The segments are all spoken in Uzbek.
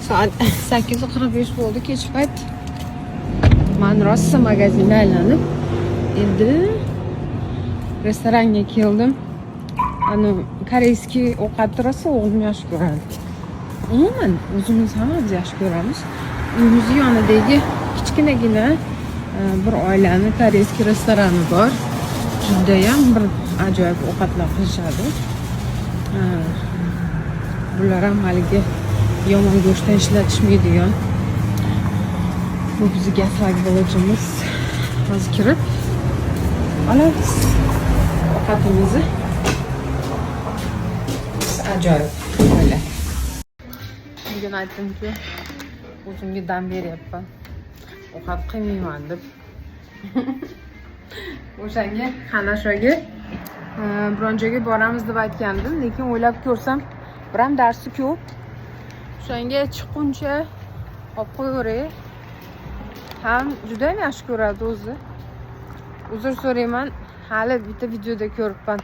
Soat 8:45 bo'ldi, kech payt. Men rosa magazinda aylanib, endi restoranga keldim. Ana koreyskiy ovqatni rosa o'g'lim yaxshi ko'radi. Umuman o'zimiz hammamiz yaxshi ko'ramiz. Uyimiz yonidagi kichkinagina bir oilani koreyskiy restorani bor. Judayam bir ajoyib ovqatlar qilishadi. Bular ham haligi yomon go'shtdan ishlatishmaydigan. Bu bizga aslak bo'lajimiz. Hozir kirib olamiz ovqatimizni. Ajoyib oila. Bugun aytdimki, o'zimga dam beryapman. Ovqat qilmayman deb. O'shanga Xanashoga biron joyga boramiz deb aytgandim, lekin o'ylab ko'rsam, bir ham darsi ko'p. O'shanga chiqquncha olib qo'yaveray. Ham juda ham yaxshi ko'radi o'zi. Uzr so'rayman, hali bitta videoda ko'ribman.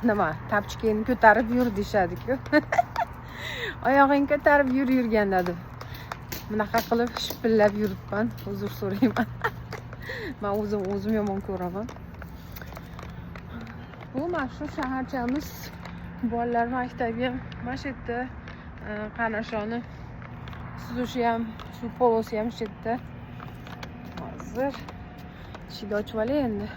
Nima, tapchikangni ko'tarib yur deshadi-ku. Oyog'ingni ko'tarib yurgan dedi. Bunaqa qilib shipillab yuribman. Uzr so'rayman. Men o'zim yomon ko'raman. Bu shu shaharchamiz, bolalar maktabi mana shu yerda, Qanashoni suzishi ham, shu polosi ham shu yerda. Hozir ichida ochib olay endi.